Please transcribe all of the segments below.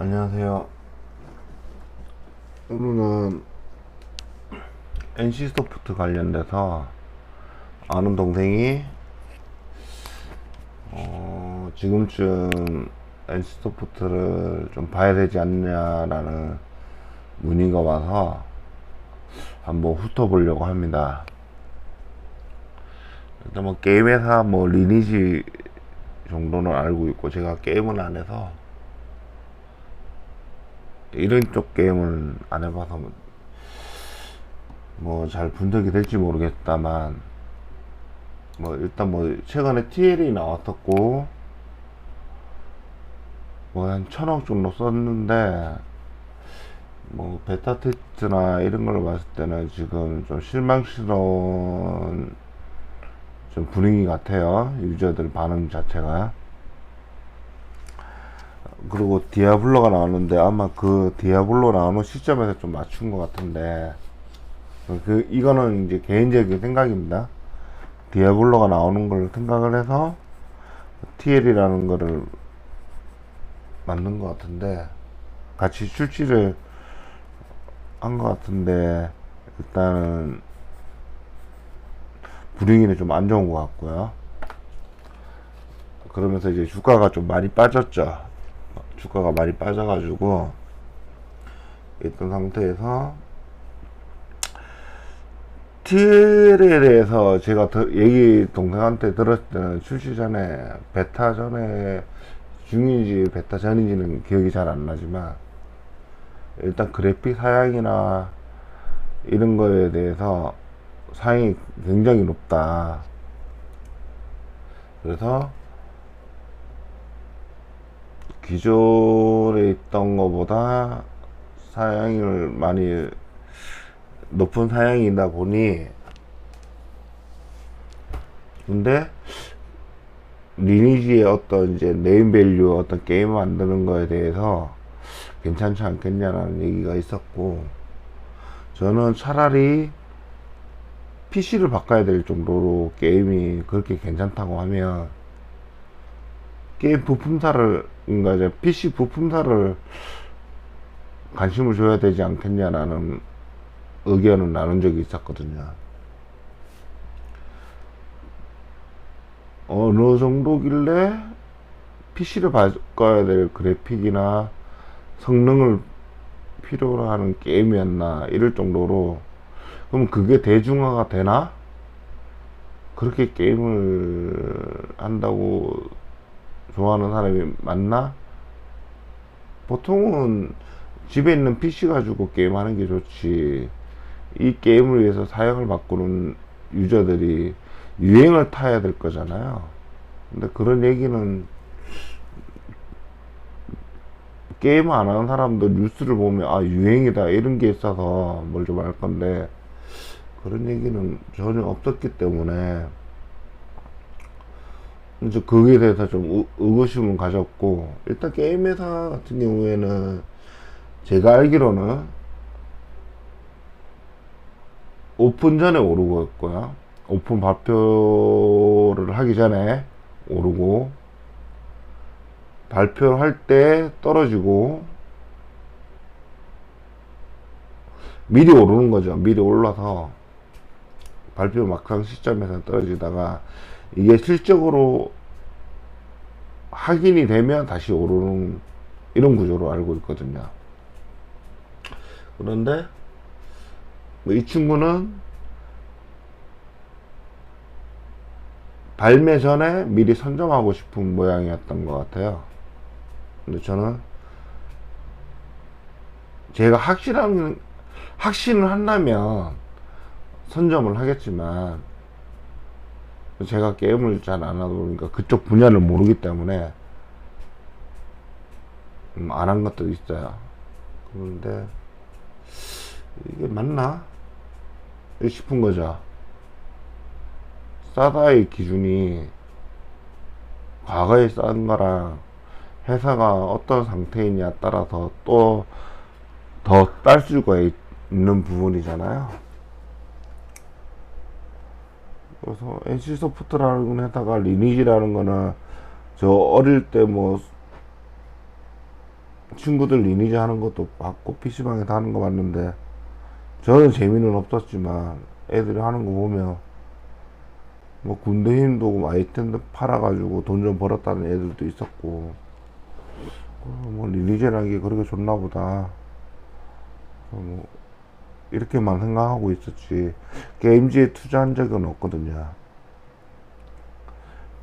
안녕하세요. 오늘은 NC소프트 관련돼서 아는 동생이 지금쯤 NC소프트를 좀 봐야 되지 않냐라는 문의가 와서 한번 훑어보려고 합니다. 일단 뭐 게임 회사 뭐 리니지 정도는 알고 있고, 제가 게임은 안 해서 이런 쪽 게임은 안 해봐서 뭐 잘 분석이 될지 모르겠다만, 뭐 일단 뭐 최근에 TL이 나왔었고 뭐 한 1000억 정도 썼는데, 뭐 베타 테스트나 이런 걸 봤을 때는 지금 좀 실망스러운 좀 분위기 같아요, 유저들 반응 자체가. 그리고 디아블로가 나오는데 아마 그 디아블로 나오는 시점에서 좀 맞춘 것 같은데, 이거는 이제 개인적인 생각입니다. 디아블로가 나오는 걸 생각을 해서 TL이라는 거를 만든 것 같은데, 같이 출시를 한 것 같은데, 일단은 분위기는 좀 안 좋은 것 같고요. 그러면서 이제 주가가 좀 많이 빠졌죠. 주가가 많이 빠져가지고 있던 상태에서 TL에 대해서 제가 얘기 동생한테 들었을 때는 출시 전에, 베타 전에 중인지 베타 전인지는 기억이 잘 안 나지만, 일단 그래픽 사양이나 이런 거에 대해서 사양이 굉장히 높다. 그래서 기존에 있던 것보다 사양을 많이 높은 사양이다 보니, 근데 리니지의 어떤 이제 네임밸류, 어떤 게임 만드는 거에 대해서 괜찮지 않겠냐라는 얘기가 있었고, 저는 차라리 PC를 바꿔야 될 정도로 게임이 그렇게 괜찮다고 하면 게임 부품사를, 그러니까 이제 PC 부품사를 관심을 줘야 되지 않겠냐라는 의견을 나눈 적이 있었거든요. 어느 정도길래 PC를 바꿔야 될 그래픽이나 성능을 필요로 하는 게임이었나, 이럴 정도로. 그럼 그게 대중화가 되나? 그렇게 게임을 한다고 좋아하는 사람이 많나? 보통은 집에 있는 PC 가지고 게임하는 게 좋지, 이 게임을 위해서 사양을 바꾸는 유저들이 유행을 타야 될 거잖아요. 근데 그런 얘기는, 게임 안 하는 사람도 뉴스를 보면 아 유행이다 이런 게 있어서 뭘 좀 할 건데, 그런 얘기는 전혀 없었기 때문에 이제 거기에 대해서 좀 의구심을 가졌고, 일단 게임 회사 같은 경우에는 제가 알기로는 오픈 전에 오르고 있고요, 오픈 발표를 하기 전에 오르고, 발표를 할 때 떨어지고, 미리 오르는 거죠. 미리 올라서 발표 막상 시점에서 떨어지다가 이게 실적으로 확인이 되면 다시 오르는, 이런 구조로 알고 있거든요. 그런데 뭐이 친구는 발매 전에 미리 선점하고 싶은 모양이었던 것 같아요. 근데 저는 제가 확신을 한다면 선점을 하겠지만, 제가 게임을 잘 안 하다 보니까 그쪽 분야를 모르기 때문에 안 한 것도 있어요. 그런데 이게 맞나 싶은 거죠. 싸다의 기준이 과거에 싼 거랑 회사가 어떤 상태이냐에 따라서 또 더 딸 수가 있는 부분이잖아요. 그래서 NC소프트라는 회사가 리니지라는 거는 저 어릴 때 뭐 친구들 리니지 하는 것도 봤고 PC방에서 하는 거 봤는데 저는 재미는 없었지만 애들이 하는 거 보면 뭐 군대 힘도 아이템도 팔아가지고 돈 좀 벌었다는 애들도 있었고 뭐 리니지라는 게 그렇게 좋나 보다 뭐 이렇게만 생각하고 있었지 게임즈에 투자한 적은 없거든요.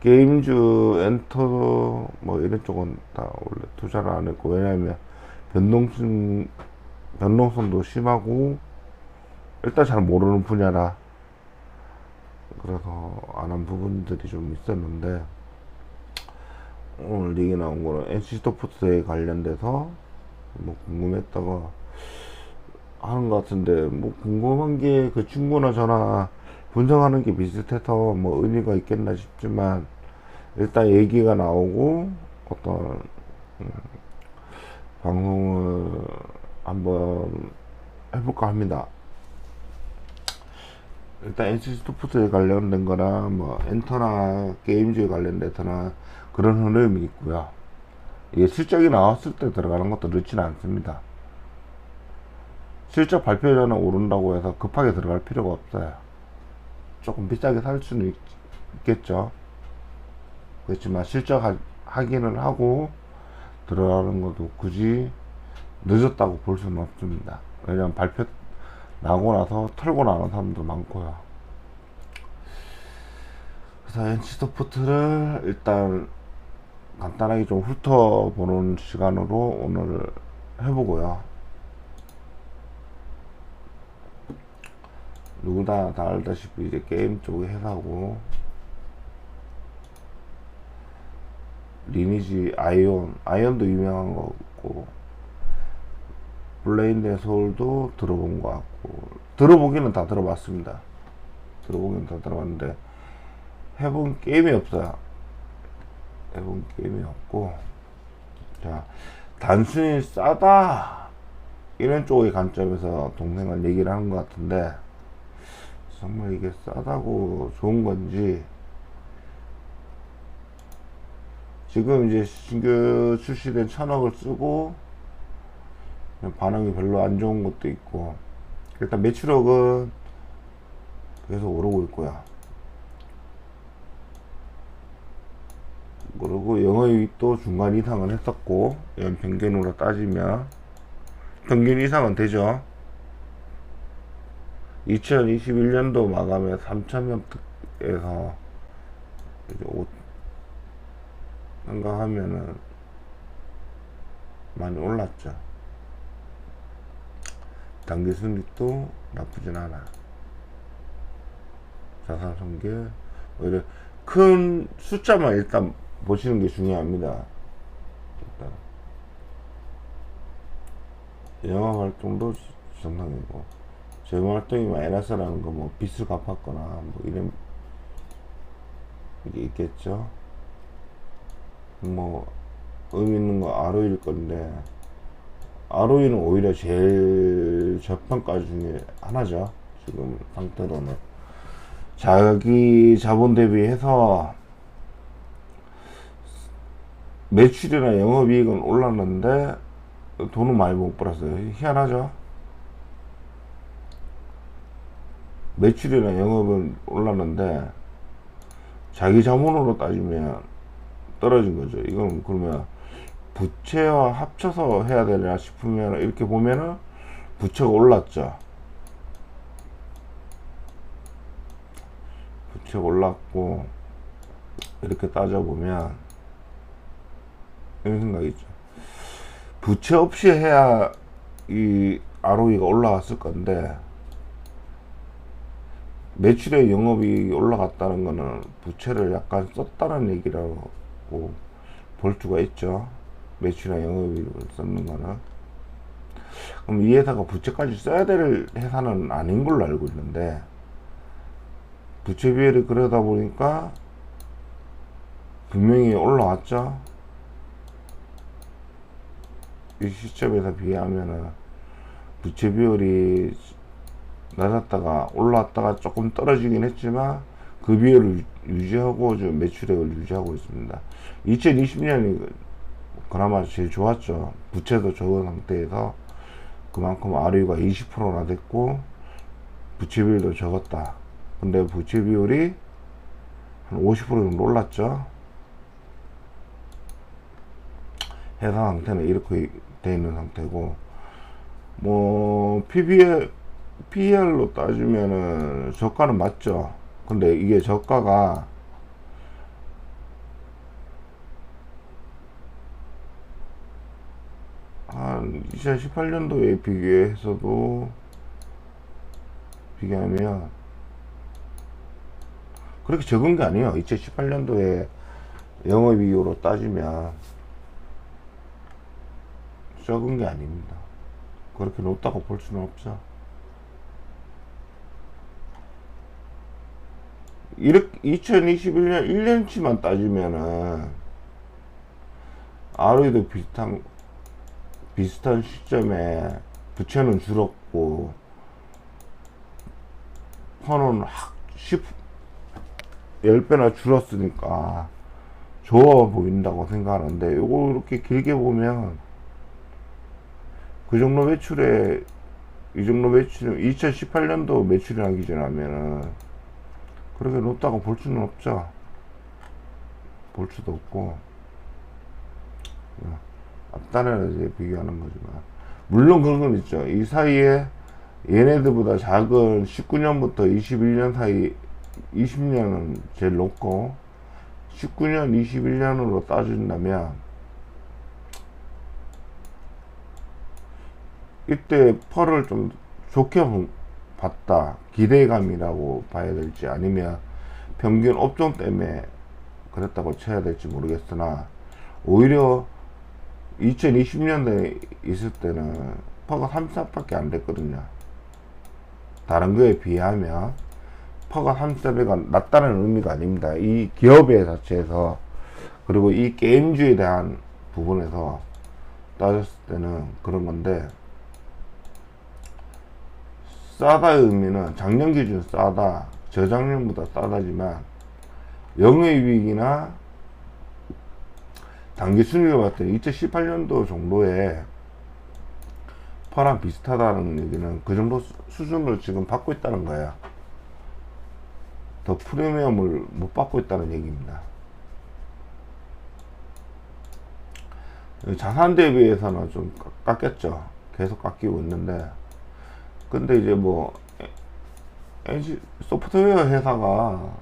게임즈 엔터 뭐 이런 쪽은 다 원래 투자를 안 했고 왜냐면 변동성도 심하고 일단 잘 모르는 분야라 그래서 안 한 부분들이 좀 있었는데 오늘 얘기 나온 거는 NC 스토프트에 관련돼서 뭐 궁금했다가 하는 것 같은데 뭐 궁금한 게 그 친구나 저나 분석하는 게 비슷해서 뭐 의미가 있겠나 싶지만 일단 얘기가 나오고 어떤 방송을 한번 해볼까 합니다. 일단 NC 스토프트에 관련된 거나 뭐 엔터나 게임즈에 관련돼서나 그런 흐름이 있고요. 이게 실적이 나왔을 때 들어가는 것도 늦지는 않습니다. 실적 발표 전에 오른다고 해서 급하게 들어갈 필요가 없어요. 조금 비싸게 살 수는 있겠죠. 그렇지만 실적 확인을 하고 들어가는 것도 굳이 늦었다고 볼 수는 없습니다. 왜냐면 발표 나고 나서 털고 나가는 사람도 많고요. 그래서 NC소프트를 일단 간단하게 좀 훑어보는 시간으로 오늘 해보고요. 누구나 다 알다시피 이제 게임 쪽의 회사고 리니지 아이온도 유명한 거 같고 블레인드 소울도 들어본 거 같고 들어보기는 다 들어봤습니다. 들어보기는 다 들어봤는데 해본 게임이 없어요. 해본 게임이 없고 자 단순히 싸다 이런 쪽의 관점에서 동생은 얘기를 하는 것 같은데 정말 이게 싸다고 좋은 건지 지금 이제 신규 출시된 1000억을 쓰고 반응이 별로 안 좋은 것도 있고 일단 매출액은 계속 오르고 있고요. 그리고 영업이익도 중간 이상은 했었고 연 평균으로 따지면 평균 이상은 되죠. 2021년도 마감에 3,000명에서 이제 생각하면은 많이 올랐죠. 단기 순이익도 나쁘진 않아. 자산 손괴 오히려 큰 숫자만 일단 보시는 게 중요합니다. 일단 영업 활동도 정상이고 재무 활동이 마이너스라는 거 뭐 빚을 갚았거나 뭐 이런 게 있겠죠. 뭐 의미 있는 거 ROE일 건데 ROE는 오히려 제일 저평가 중에 하나죠. 지금 상태로는 자기 자본 대비해서 매출이나 영업이익은 올랐는데 돈은 많이 못 벌었어요. 희한하죠. 매출이나 영업은 올랐는데 자기 자본으로 따지면 떨어진 거죠. 이건 그러면 부채와 합쳐서 해야 되나 싶으면 이렇게 보면은 부채가 올랐죠. 부채가 올랐고 이렇게 따져보면 이런 생각이 있죠. 부채 없이 해야 이 ROE가 올라갔을 건데 매출의 영업이 올라갔다는 거는 부채를 약간 썼다는 얘기라고 볼 수가 있죠. 매출이나 영업이익을 썼는 거는. 그럼 이 회사가 부채까지 써야 될 회사는 아닌 걸로 알고 있는데 부채 비율이 그러다 보니까 분명히 올라왔죠. 이 시점에서 비하면은 부채 비율이 낮았다가 올라왔다가 조금 떨어지긴 했지만 그 비율을 유지하고 좀 매출액을 유지하고 있습니다. 2020년이 그나마 제일 좋았죠. 부채도 적은 상태에서 그만큼 ROE가 20%나 됐고 부채 비율도 적었다. 근데 부채 비율이 한 50% 정도 올랐죠. 회사 상태는 이렇게 돼 있는 상태고, 뭐 PER로 따지면은 저가는 맞죠. 근데 이게 저가가 한 2018년도에 비교하면 그렇게 적은 게 아니에요. 2018년도에 영업이익으로 따지면 적은 게 아닙니다. 그렇게 높다고 볼 수는 없죠. 이렇게 2021년 1년치만 따지면은 ROE도 비슷한 시점에 부채는 줄었고 퍼는 10배나 줄었으니까 좋아 보인다고 생각하는데, 요거 이렇게 길게 보면 그 정도 매출에 이 정도 매출이 2018년도 매출이나 기준하면은 그렇게 높다고 볼 수는 없죠. 볼 수도 없고, 앞단에는 이제 비교하는 거지만, 물론 그런 건 있죠. 이 사이에 얘네들보다 작은 19년부터 21년 사이 20년은 제일 높고, 19년 21년으로 따진다면 이때 펄을 좀 좋게 봤다, 기대감이라고 봐야 될지 아니면 평균 업종 때문에 그랬다고 쳐야 될지 모르겠으나, 오히려 2020년대에 있을 때는 퍼가 3,4밖에 안 됐거든요. 다른 거에 비하면 퍼가 3,4배가 낮다는 의미가 아닙니다. 이 기업의 자체에서, 그리고 이 게임주에 대한 부분에서 따졌을 때는 그런 건데, 싸다의 의미는 작년 기준 싸다, 저작년보다 싸다지만 영업이익이나 단기 순위로 봤을 때 2018년도 정도에 퍼랑 비슷하다는 얘기는 그 정도 수준을 지금 받고 있다는 거예요. 더 프리미엄을 못 받고 있다는 얘기입니다. 자산 대비해서는 좀 깎였죠. 계속 깎이고 있는데, 근데 이제 뭐 NC 소프트웨어 회사가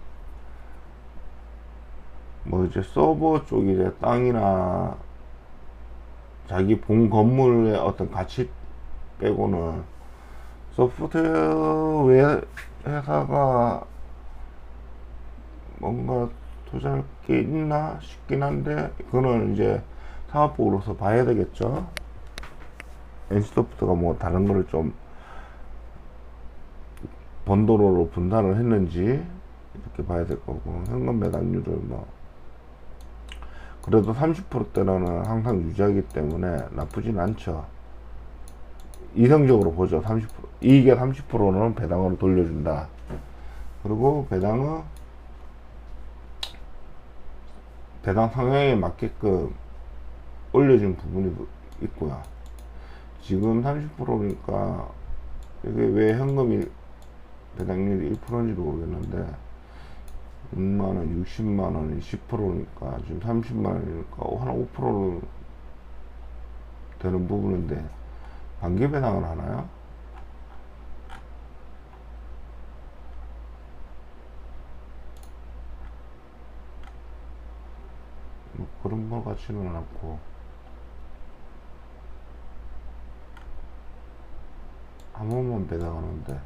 뭐 이제 서버 쪽 이제 땅이나 자기 본 건물의 어떤 가치 빼고는 소프트웨어 회사가 뭔가 투자할 게 있나 싶긴 한데, 그거는 이제 사업부로서 봐야 되겠죠. NC소프트가 뭐 다른 거를 좀 번도로로 분산을 했는지 이렇게 봐야 될 거고, 현금 매각률을 뭐 그래도 30%대로는 항상 유지하기 때문에 나쁘진 않죠. 이성적으로 보죠. 30% 이익의 30%는 배당으로 돌려준다. 그리고 배당 상향에 맞게끔 올려준 부분이 있고요. 지금 30%니까 이게 왜 현금이 배당률이 1%인지도 모르겠는데, 6만원, 60만원이 10%니까 지금 30만원이니까 한 5% 되는 부분인데, 반기 배당을 하나요? 뭐 그런 것 같지는 않고, 한 번만 배당하는데,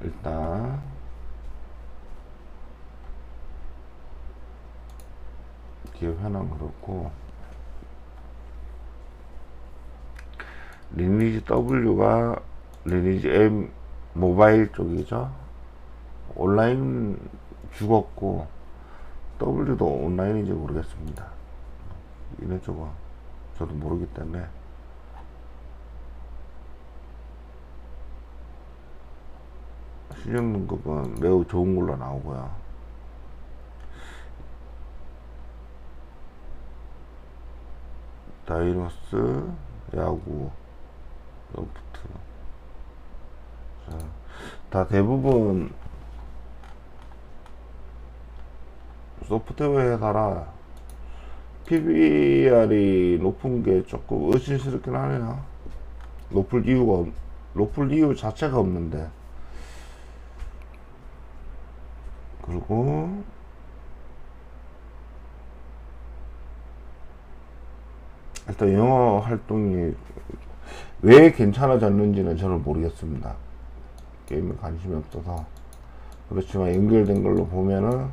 일단 기업 현황 그렇고, 리니지 W가 리니지 M 모바일 쪽이죠. 온라인 죽었고, W도 온라인인지 모르겠습니다. 이런 쪽은 저도 모르기 때문에. 시중 등급은 매우 좋은 걸로 나오고요. 다이노스, 야구, 로프트. 자, 다 대부분 소프트웨어 회사라 PBR이 높은 게 조금 의심스럽긴 하네요. 높을 이유 자체가 없는데. 그리고 일단 영어 활동이 왜 괜찮아졌는지는 저는 모르겠습니다. 게임에 관심이 없어서. 그렇지만 연결된 걸로 보면은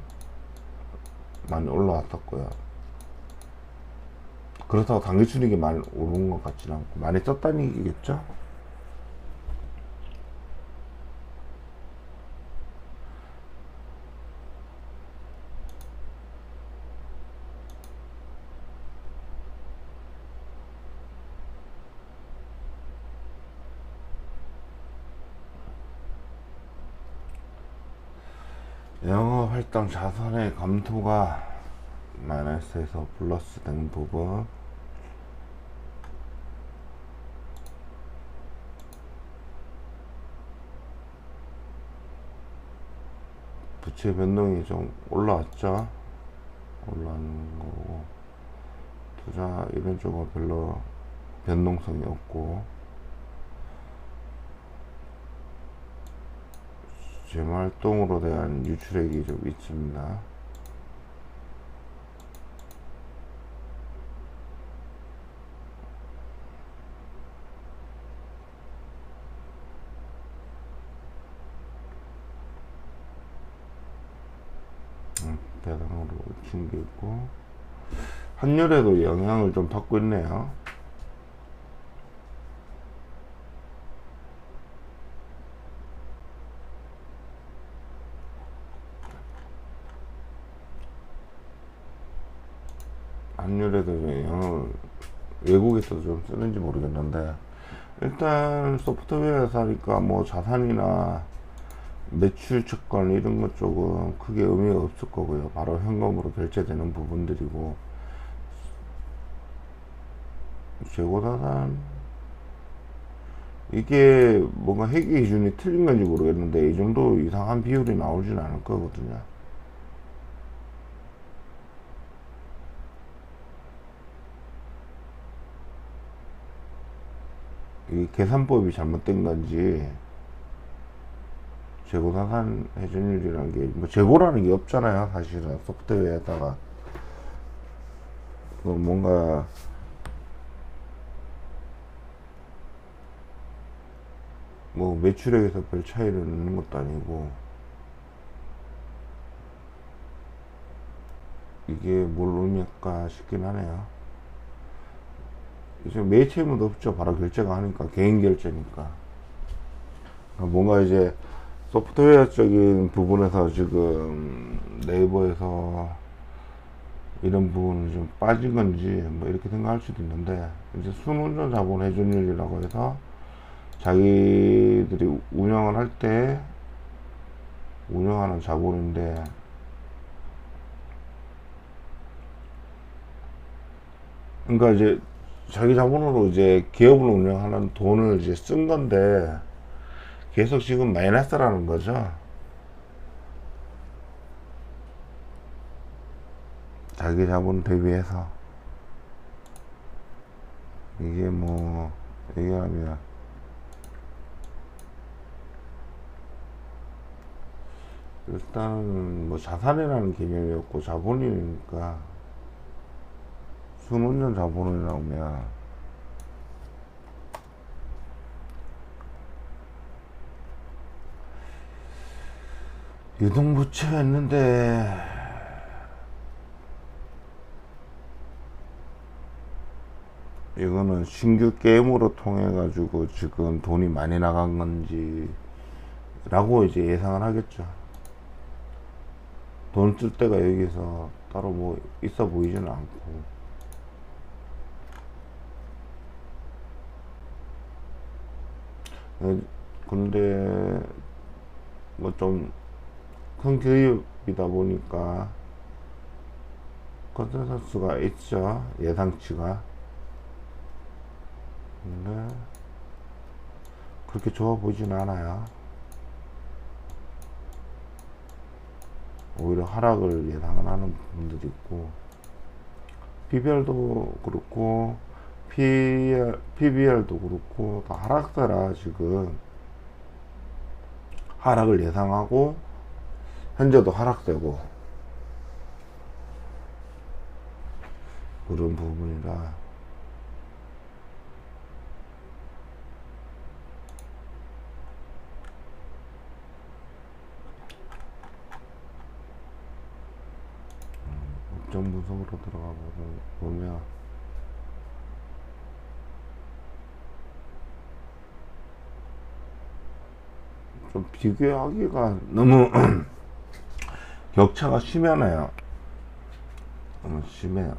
많이 올라왔었고요. 그렇다고 단기 순이익이 많이 오른 것 같지는 않고 많이 썼다는 얘기겠죠? 영어 활동 자산의 감소가 마이너스에서 플러스 된 부분, 부채 변동이 좀 올라왔죠. 올라오는 거고, 투자 이런 쪽은 별로 변동성이 없고, 재활동으로 대한 유출액이 좀 있습니다. 배당으로 친 게 있고, 환율에도 영향을 좀 받고 있네요. 환율에도 영향을 외국에서도 좀 쓰는지 모르겠는데, 일단 소프트웨어 사니까 뭐 자산이나 매출 채권 이런 것 쪽은 크게 의미가 없을 거고요. 바로 현금으로 결제되는 부분들이고, 재고자산 이게 뭔가 회계 기준이 틀린 건지 모르겠는데 이 정도 이상한 비율이 나오진 않을 거거든요. 이 계산법이 잘못된 건지, 재고자산 회전율이라는 게 뭐 재고라는 게 없잖아요. 사실은 소프트웨어에다가 뭔가 뭐 매출액에서 별 차이를 넣는 것도 아니고, 이게 뭘 의미할까 싶긴 하네요. 이제 매체문도 없죠. 바로 결제가 하니까, 개인 결제니까. 뭔가 이제 소프트웨어적인 부분에서 지금 네이버에서 이런 부분이 좀 빠진 건지 뭐 이렇게 생각할 수도 있는데, 이제 순운전 자본 회전율이라고 해서 자기들이 운영을 할 때 운영하는 자본인데, 그러니까 이제 자기 자본으로 이제 기업을 운영하는 돈을 이제 쓴 건데 계속 지금 마이너스라는 거죠. 자기 자본 대비해서. 이게 뭐 얘기하면 일단은 뭐 자산이라는 개념이 없고 자본이니까, 순운전 자본이 나오면 유동부채가 있는데 이거는 신규 게임으로 통해 가지고 지금 돈이 많이 나간 건지 라고 이제 예상을 하겠죠. 돈 쓸 데가 여기서 따로 뭐 있어 보이지는 않고. 근데 뭐 좀 큰 기업이다 보니까 컨센서스가 있죠. 예상치가. 근데 그렇게 좋아 보이진 않아요. 오히려 하락을 예상을 하는 부분들이 있고, PBR도 그렇고 PBR도 그렇고 다 하락세라 지금 하락을 예상하고 현재도 하락되고 그런 부분이라 업종 분석으로 들어가 보면 좀 비교하기가 너무 격차가 심하네요. 너무 심해요.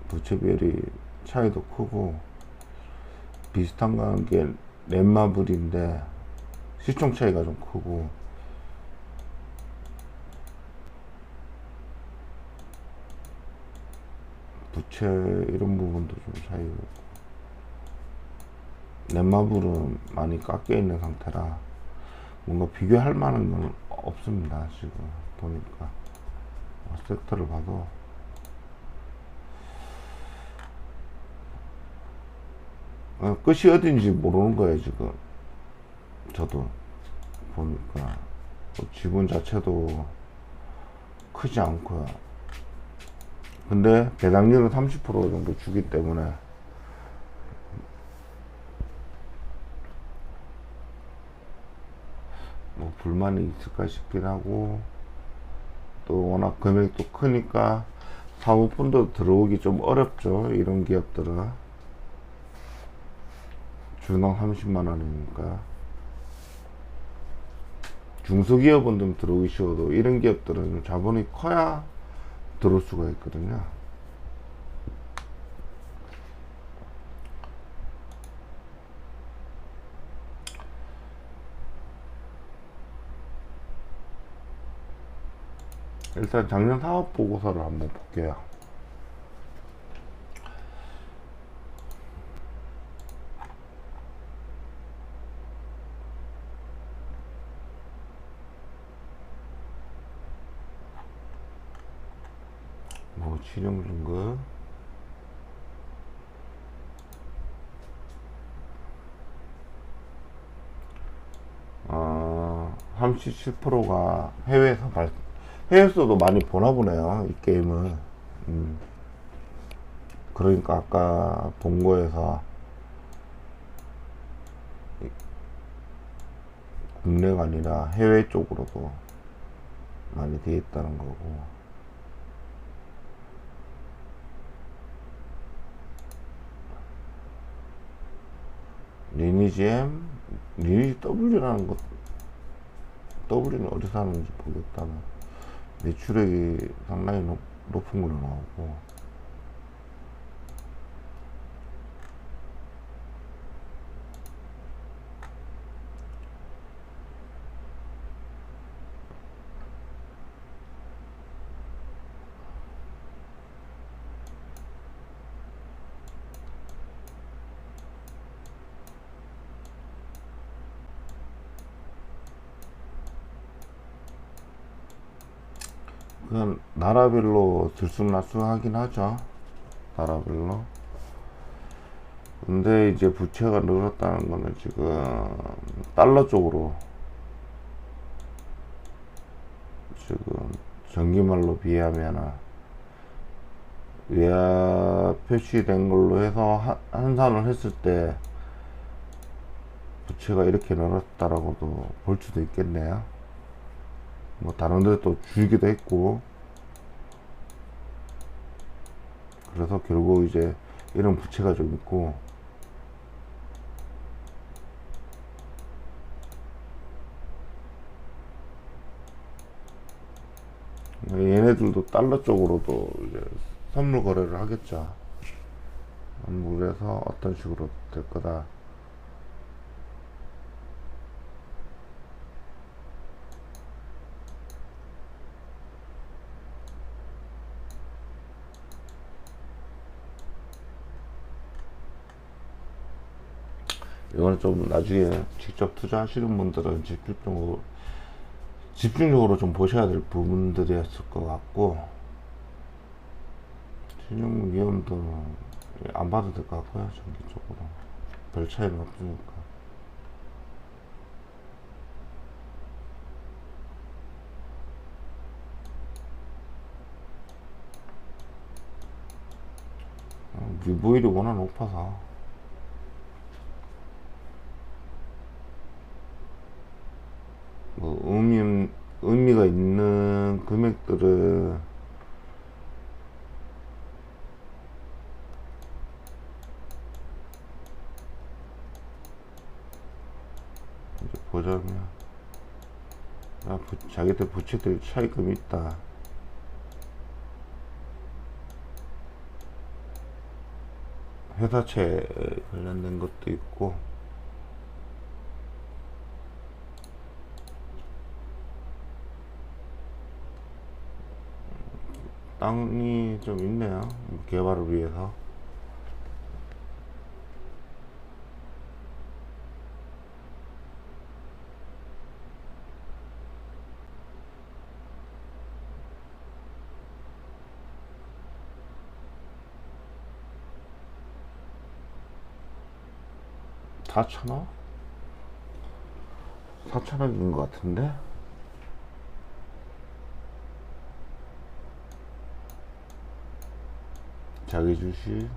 부채비율이 차이도 크고 비슷한 관계 넷마블인데 시총 차이가 좀 크고 부채 이런 부분도 좀 차이가 있고 넷마블은 많이 깎여 있는 상태라 뭔가 비교할 만한 건 없습니다. 지금 보니까 섹터를 봐도 끝이 어딘지 모르는 거예요. 지금 저도 보니까 지분 자체도 크지 않고요. 근데 배당률은 30% 정도 주기 때문에 뭐 불만이 있을까 싶긴 하고, 또 워낙 금액도 크니까 사모펀드 들어오기 좀 어렵죠. 이런 기업들은 주당 30만원이니까 중소기업은 좀 들어오기 쉬워도 이런 기업들은 자본이 커야 들어올 수가 있거든요. 일단 작년 사업 보고서를 한번 볼게요. 뭐 신용등급 37%가 해외에서도 많이 보나 보네요. 이 게임을. 그러니까 아까 본 거에서 국내가 아니라 해외 쪽으로도 많이 돼 있다는 거고. 리니지 M, 리니지 W라는 것, W는 어디서 하는지 모르겠다는 매출액이 상당히 높은 걸로 나오고, 그냥 나라별로 들쑥날쑥하긴 하죠. 나라별로. 근데 이제 부채가 늘었다는 거는 지금 달러 쪽으로 지금 전기말로 비하면 외화 표시된 걸로 해서 환산을 했을 때 부채가 이렇게 늘었다라고도 볼 수도 있겠네요. 뭐 다른 데 또 줄기도 했고, 그래서 결국 이제 이런 부채가 좀 있고, 얘네들도 달러 쪽으로도 이제 선물 거래를 하겠죠. 한국에서 어떤 식으로 될 거다. 이거는 좀 나중에 직접 투자하시는 분들은 집중적으로 좀 보셔야 될 부분들이었을 것 같고, 신용 위험도 안 봐도 될 것 같고요. 전기적으로 별 차이는 없으니까. 리보일이 워낙 높아서 뭐 의미가 있는 금액들은 이제 보자면, 자기들 부채들 차입금이 있다. 회사채 관련된 것도 있고, 땅이 좀 있네요. 개발을 위해서. 다 4천억? 4천억인 것 같은데? 자기 주식,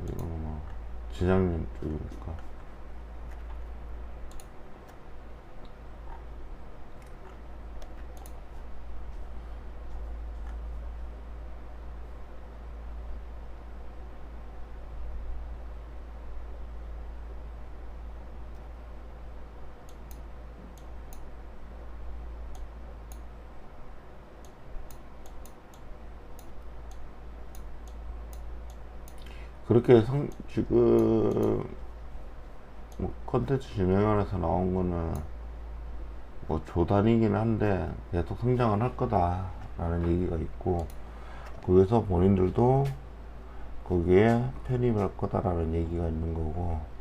이거 뭐, 재작년 쪽이니까. 그렇게 지금, 뭐, 컨텐츠 진행안에서 나온 거는, 뭐, 조단이긴 한데, 계속 성장을 할 거다라는 얘기가 있고, 그래서 본인들도 거기에 편입할 거다라는 얘기가 있는 거고,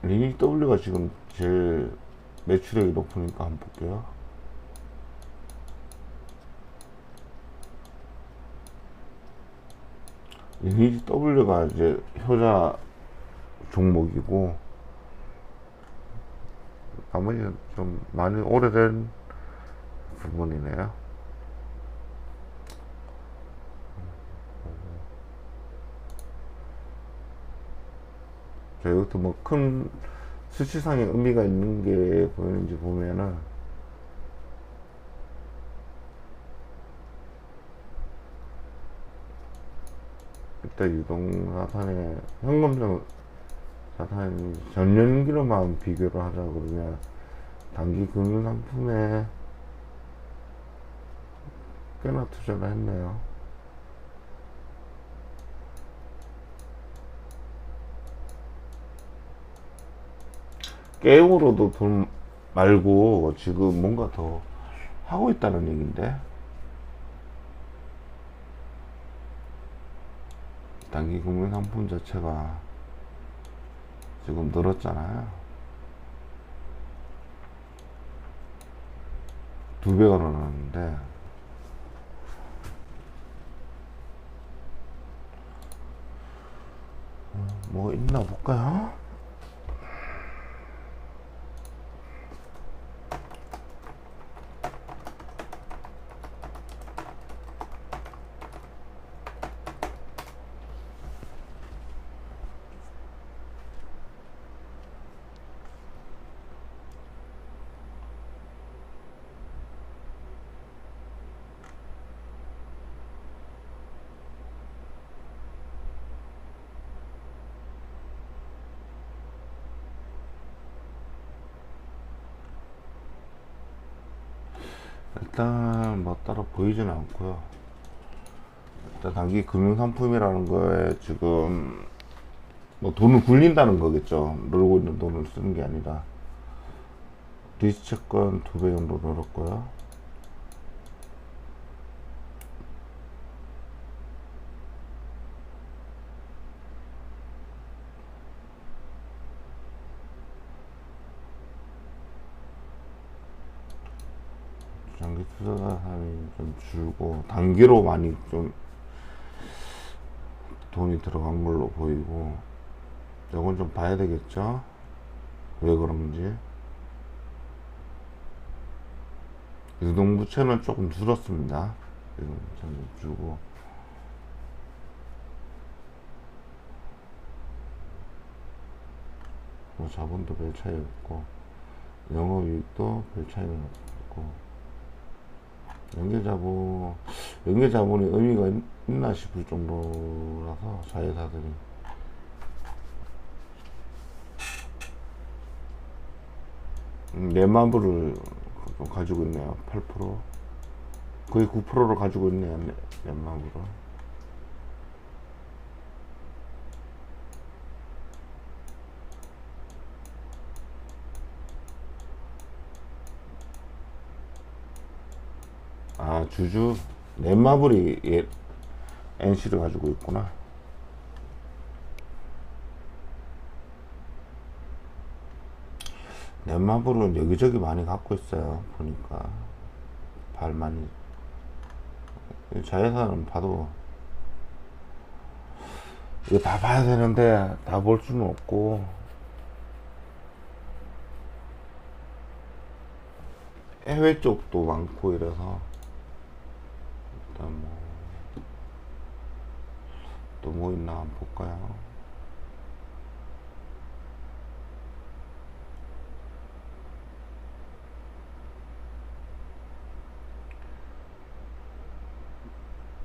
리닉 W가 지금 제일 매출액이 높으니까 한번 볼게요. 리닉 W가 이제 효자 종목이고, 나머지는 좀 많이 오래된 부분이네요. 자, 이것도 뭐 큰 수치상의 의미가 있는 게 보이는지 보면은, 일단 유동자산의 현금성 자산이 전년기로만 비교를 하자 그러면 단기 금융상품에 꽤나 투자를 했네요. 게임으로도 돈 말고 지금 뭔가 더 하고 있다는 얘기인데, 단기 금융상품 자체가 지금 늘었잖아요. 2배가 늘었는데, 뭐 있나 볼까요? 일단 뭐 따로 보이지는 않고요. 일단 단기 금융상품이라는 거에 지금 뭐 돈을 굴린다는 거겠죠. 놀고 있는 돈을 쓰는 게 아니라. 리스 채권 2배 정도 늘었고요. 장기 투자자산이 좀 줄고 단기로 많이 좀 돈이 들어간 걸로 보이고, 이건 좀 봐야 되겠죠? 왜 그런지. 유동부채는 조금 줄었습니다. 유동부채는 줄고, 뭐 자본도 별 차이 없고, 영업이익도 별 차이가 없고, 연계자본이 의미가 있나 싶을 정도라서 자회사들이 내마블을 좀 가지고 있네요. 8%, 거의 9%를 가지고 있네요. 내마블은. 아, 주주 넷마블이 NC를 가지고 있구나. 넷마블은 여기저기 많이 갖고 있어요. 보니까 발 많이. 자회사는 봐도 이거 다 봐야 되는데 다 볼 수는 없고, 해외 쪽도 많고 이래서 일단 또 뭐 있나 한번 볼까요?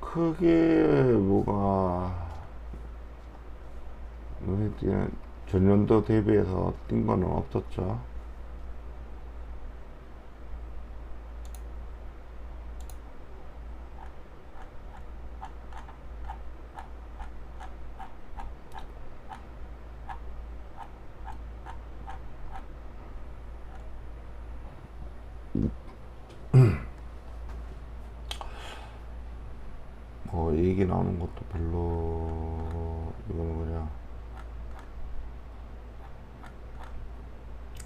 크게 뭐가 눈에 띄는, 전년도 대비해서 뛴 거는 없었죠. 뭐 얘기 나오는 것도 별로, 이거는 그냥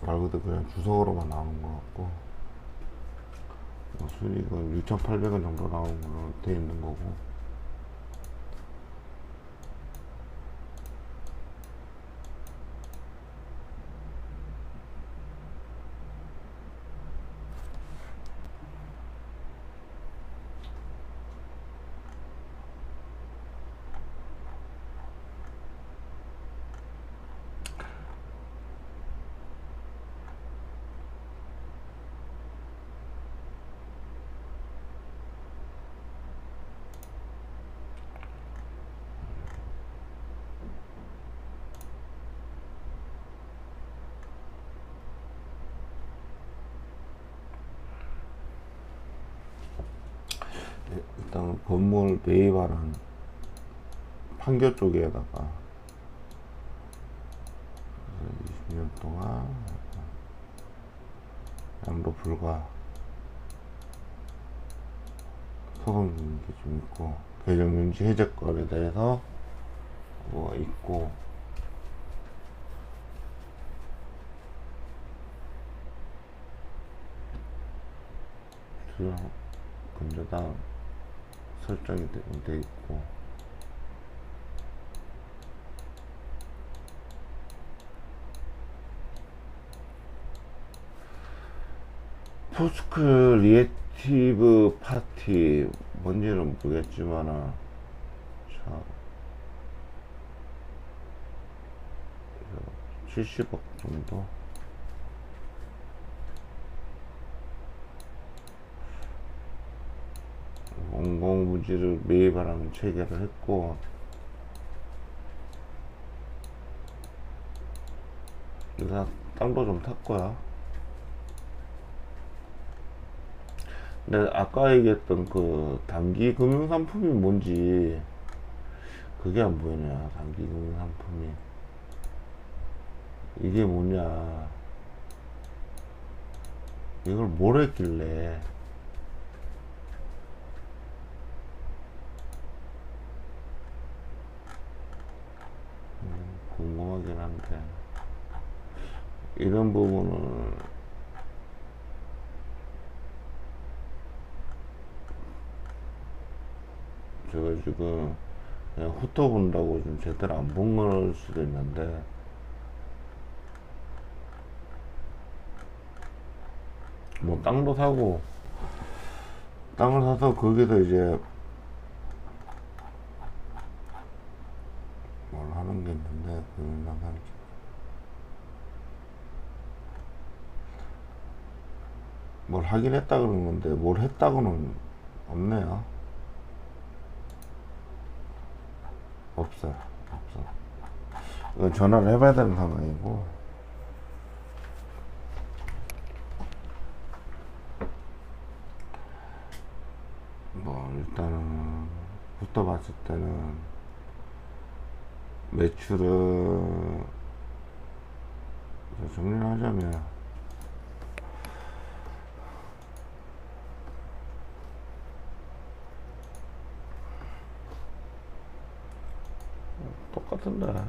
말 그대로 그냥 주석으로만 나오는 것 같고, 뭐 수익은 6,800원 정도 나오는 걸로 돼 있는 거고. 일단 건물 매입하는 판교 쪽에다가 20년 동안 양도 불가 소송 게 좀 있고, 계정명지 해제권에 대해서 뭐가 있고, 주요 근저당 설정이 돼 있고, 포스크 리액티브 파티 뭔지는 모르겠지만은, 자, 70억 정도. 공공부지를 매입하라는 체결을 했고, 그래서 땅도 좀 탔고요. 근데 아까 얘기했던 그 단기 금융상품이 뭔지 그게 안 보이냐. 단기 금융상품이 이게 뭐냐. 이걸 뭘 했길래. 궁금하긴 한데, 이런 부분은 제가 지금 그냥 훑어본다고 좀 제대로 안 본 걸 수도 있는데, 뭐 땅도 사고, 땅을 사서 거기서 이제 뭘 하는 게 있는데, 뭘 하긴 했다 그러는 건데, 뭘 했다고는 없네요. 없어요. 없어. 이건 전화를 해봐야 되는 상황이고, 뭐 일단은 붙어봤을 때는 매출은 정리를 하자면 똑같은데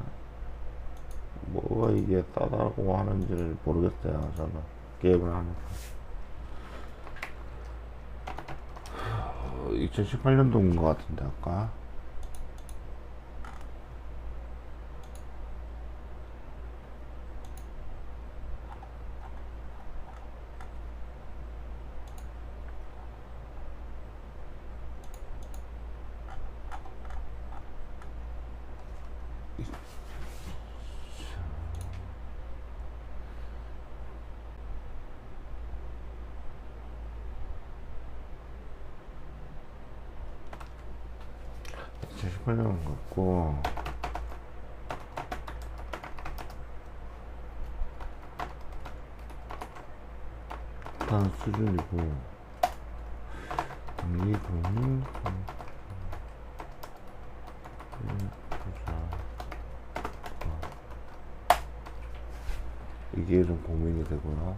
뭐가 이게 싸다고 하는지를 모르겠어요. 저는 게임을 하면서 2018년도인 것 같은데 아까 팔년 같고 한 수준이고 이거는 이게 좀 고민이 되고요.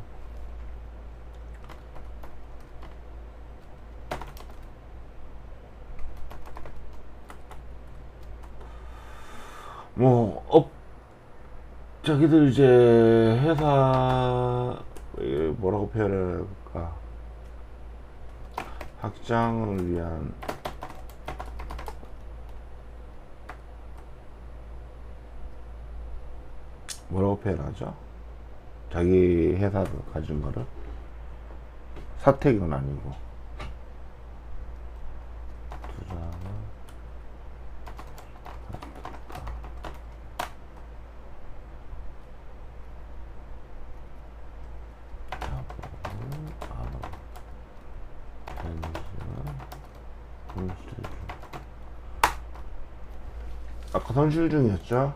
뭐 자기들 이제 회사 뭐라고 표현을 할까, 확장을 위한 뭐라고 표현하죠? 자기 회사를 가진 거를 사택은 아니고 투자는 아까 손실 중이었죠?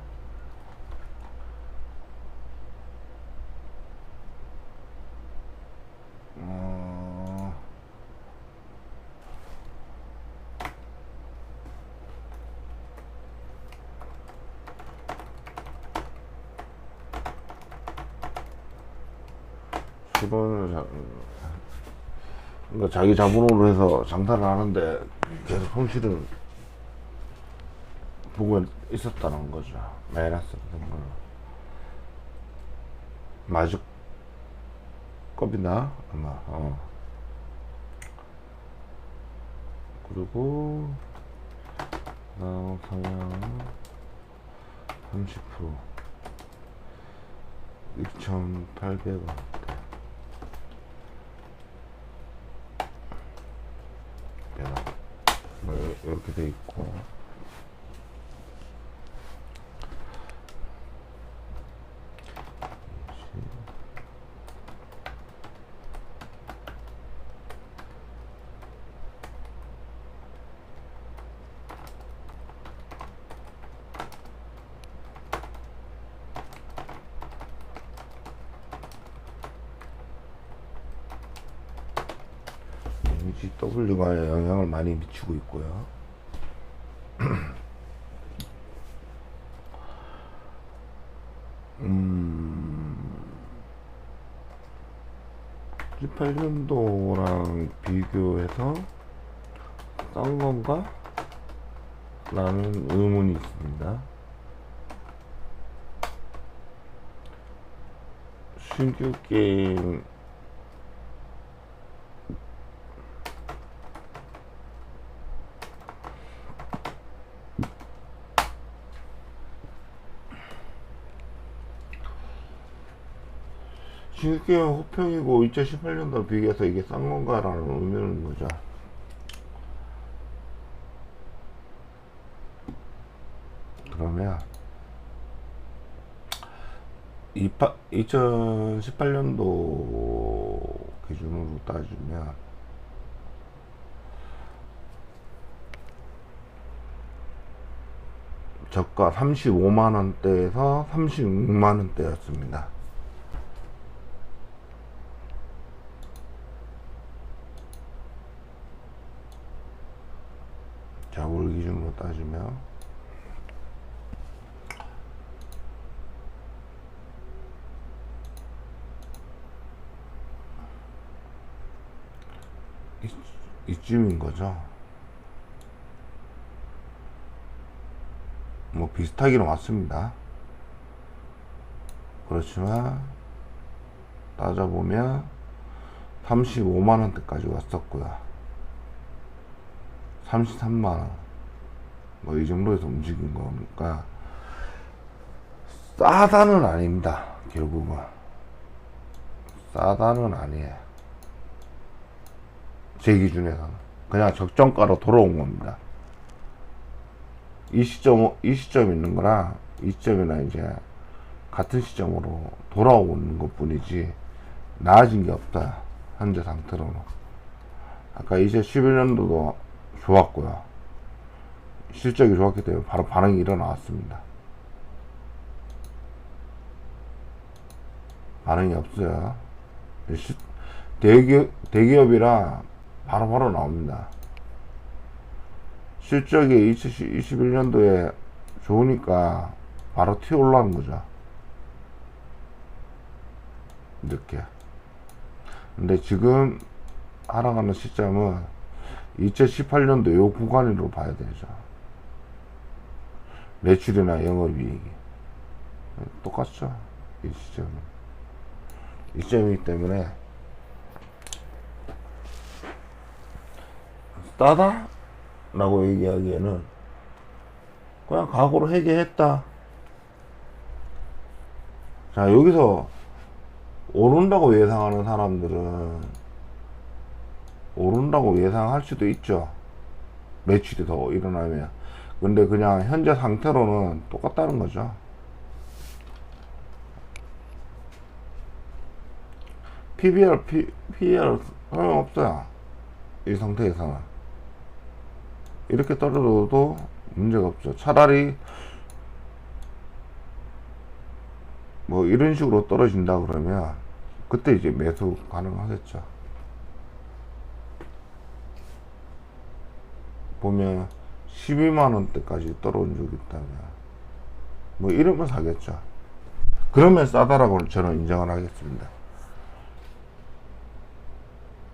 수론을 그러니까 자기 자본으로 해서 장사를 하는데 계속 손실을 보고 있었다는 거죠. 마이너스 같은 걸로. 마주급이나 아마 그리고 성향 30% 2,800원 뭐 이렇게 돼 있고, W가 영향을 많이 미치고 있고요. 18년도랑 비교해서 싼 건가? 라는 의문이 있습니다. 신규 게임 신규 게임 호평이고 2018년도 비교해서 이게 싼 건가? 라는 의문인 거죠. 그러면 2018년도 기준으로 따지면 저가 35만원대에서 36만원대였습니다. 자, 올 기준으로 따지면 이쯤인 거죠. 뭐 비슷하기는 왔습니다. 그렇지만 따져보면 35만원대까지 왔었고요. 33만원 뭐 이 정도에서 움직인 거니까 싸다는 아닙니다. 결국은 싸다는 아니에요. 제 기준에서는 그냥 적정가로 돌아온 겁니다. 이 시점 있는 거랑 이 시점이나 이제 같은 시점으로 돌아오고 있는 것 뿐이지 나아진 게 없다. 현재 상태로는. 아까 2011년도도 좋았고요. 실적이 좋았기 때문에 바로 반응이 일어나왔습니다. 반응이 없어요. 대기업이라 바로바로 나옵니다. 실적이 2021년도에 좋으니까 바로 튀어 올라오는 거죠. 이렇게. 근데 지금 하락하는 시점은 2018년도 요 구간으로 봐야 되죠. 매출이나 영업이익이 똑같죠. 이 시점은. 이 시점이기 때문에 싸다? 라고 얘기하기에는 그냥 각오로 해결했다. 자, 여기서 오른다고 예상하는 사람들은 오른다고 예상할 수도 있죠. 매출이 더 일어나면. 근데 그냥 현재 상태로는 똑같다는 거죠. PBR 소용없어요. 이 상태에서는. 이렇게 떨어져도 문제가 없죠. 차라리 뭐 이런 식으로 떨어진다 그러면 그때 이제 매수 가능하겠죠. 보면 12만원대까지 떨어진 적이 있다면 뭐 이러면 사겠죠. 그러면 싸다라고 저는 인정을 하겠습니다.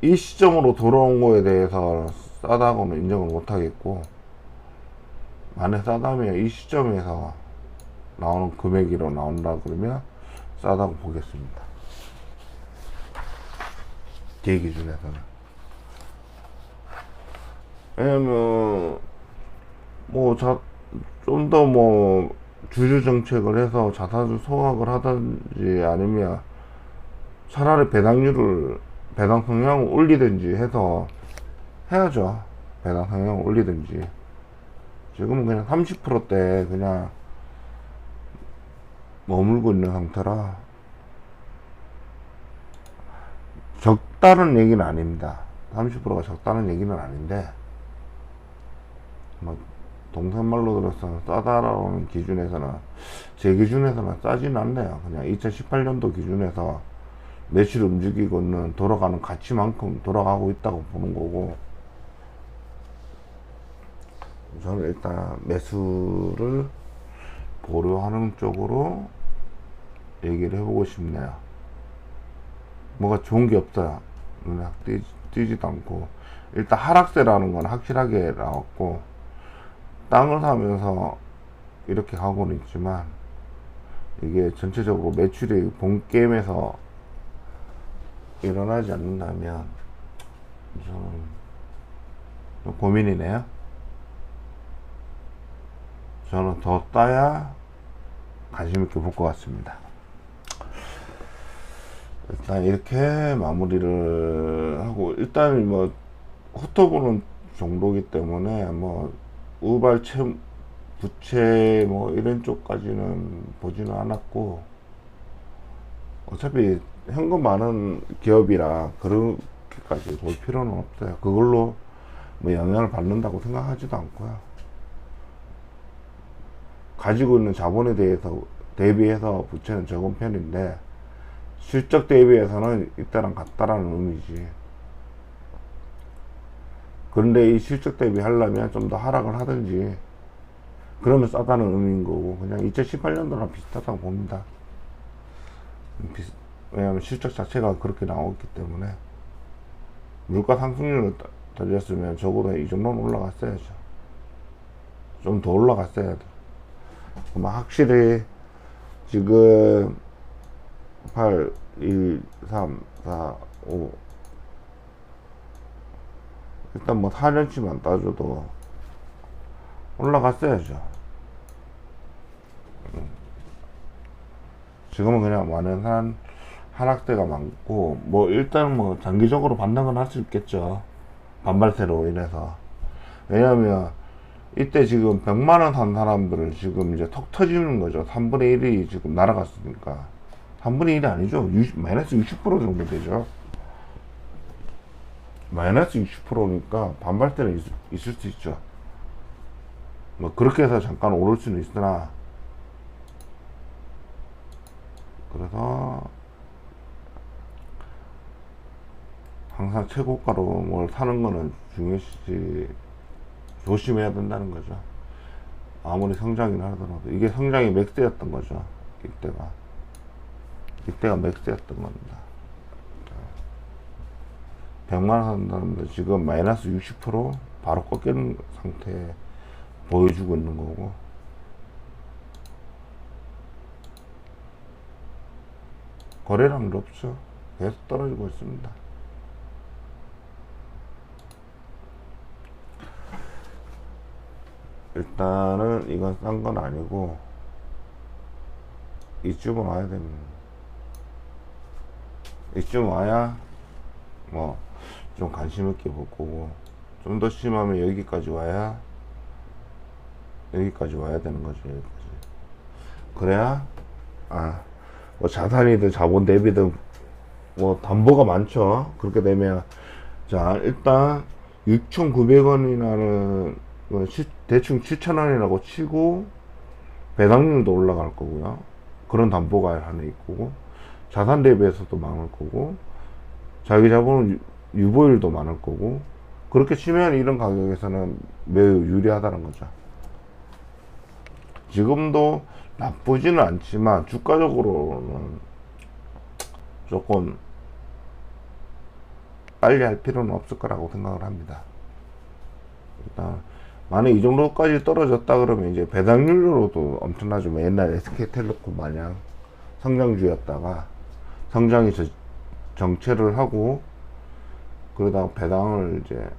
이 시점으로 돌아온 거에 대해서 싸다고는 인정을 못 하겠고, 만약 싸다면 이 시점에서 나오는 금액으로 나온다 그러면 싸다고 보겠습니다. 제 기준에서는. 왜냐면 뭐 좀 더 뭐 주주 정책을 해서 자사주 소각을 하든지 아니면 차라리 배당 성향을 올리든지 해서 해야죠. 배당 성향을 올리든지. 지금은 그냥 30%대 그냥 머물고 있는 상태라 적다는 얘기는 아닙니다. 30%가 적다는 얘기는 아닌데, 뭐 동생말로 들어서 싸다라는 기준에서는, 제 기준에서는 싸진 않네요. 그냥 2018년도 기준에서 매출 움직이고 있는 돌아가는 가치만큼 돌아가고 있다고 보는 거고, 저는 일단 매수를 보류하는 쪽으로 얘기를 해보고 싶네요. 뭐가 좋은 게 없어요. 눈에 띄지도 않고, 일단 하락세라는 건 확실하게 나왔고, 땅을 사면서 이렇게 가고는 있지만, 이게 전체적으로 매출이 본 게임에서 일어나지 않는다면 저는 좀 고민이네요. 저는 더 따야 관심 있게 볼 것 같습니다. 일단 이렇게 마무리를 하고, 일단 뭐 훑어보는 정도기 때문에 뭐 우발채 부채 뭐 이런 쪽까지는 보지는 않았고, 어차피 현금 많은 기업이라 그렇게까지 볼 필요는 없어요. 그걸로 뭐 영향을 받는다고 생각하지도 않고요. 가지고 있는 자본에 대비해서 부채는 적은 편인데, 실적 대비해서는 이때랑 같다라는 의미지. 그런데 이 실적 대비 하려면 좀 더 하락을 하든지, 그러면 싸다는 의미인 거고, 그냥 2018년도랑 비슷하다고 봅니다. 왜냐하면 실적 자체가 그렇게 나왔기 때문에. 물가 상승률을 따졌으면 적어도 이 정도는 올라갔어야죠. 좀 더 올라갔어야 돼. 확실히 지금 8, 1, 3, 4, 5 일단 뭐 4년치만 따져도 올라갔어야죠. 지금은 그냥 완연한 하락세가 많고, 뭐 일단 뭐 장기적으로 반등은 할 수 있겠죠. 반발세로 인해서. 왜냐면 이때 지금 100만원 산 사람들은 지금 이제 턱 터지는 거죠. 3분의 1이 지금 날아갔으니까. 3분의 1이 아니죠. 마이너스 60% 정도 되죠. 마이너스 60%니까 반발세는 있을 수 있죠. 뭐 그렇게 해서 잠깐 오를 수는 있으나, 그래서 항상 최고가로 뭘 사는 거는 중요시 조심해야 된다는 거죠. 아무리 성장이나 하더라도 이게 성장이 맥스였던 거죠. 이때가 맥스였던 겁니다. 100만원 산다는데 지금 마이너스 60% 바로 꺾이는 상태에 보여주고 있는 거고, 거래량도 없죠. 계속 떨어지고 있습니다. 일단은 이건 싼 건 아니고, 이쯤은 와야 됩니다. 이쯤 와야 뭐 좀 관심 있게 볼 거고, 좀 더 심하면 여기까지 와야 되는 거죠. 여기까지. 그래야 뭐 자산이든 자본 대비든 뭐 담보가 많죠. 그렇게 되면, 자 일단 6,900원이라는 대충 7,000원이라고 치고, 배당률도 올라갈 거고요. 그런 담보가 하나 있고, 자산 대비해서도 많을 거고, 자기 자본은 유보율도 많을 거고, 그렇게 치면 이런 가격에서는 매우 유리하다는 거죠. 지금도 나쁘지는 않지만 주가적으로는 조금 빨리 할 필요는 없을 거라고 생각을 합니다. 일단 만약 이 정도까지 떨어졌다 그러면 이제 배당률로도 엄청나죠. 옛날 SK텔레콤 마냥 성장주였다가 성장이 정체를 하고, 그러다가 배당을 이제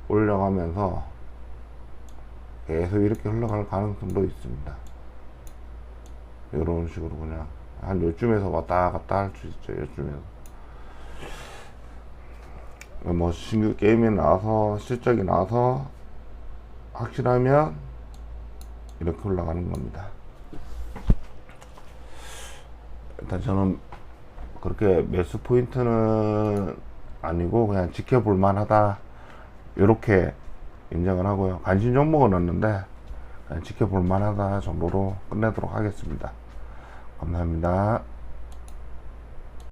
올려가면서 계속 이렇게 흘러갈 가능성도 있습니다. 이런 식으로 그냥 한 요쯤에서 왔다 갔다 할 수 있죠. 요쯤에서 뭐 신규 게임이 나와서 실적이 나와서 확실하면 이렇게 올라가는 겁니다. 일단 저는 그렇게 매수 포인트는 아니고 그냥 지켜볼 만하다 이렇게 인정을 하고요. 관심 종목은 없는데 그냥 지켜볼 만하다 정도로 끝내도록 하겠습니다. 감사합니다.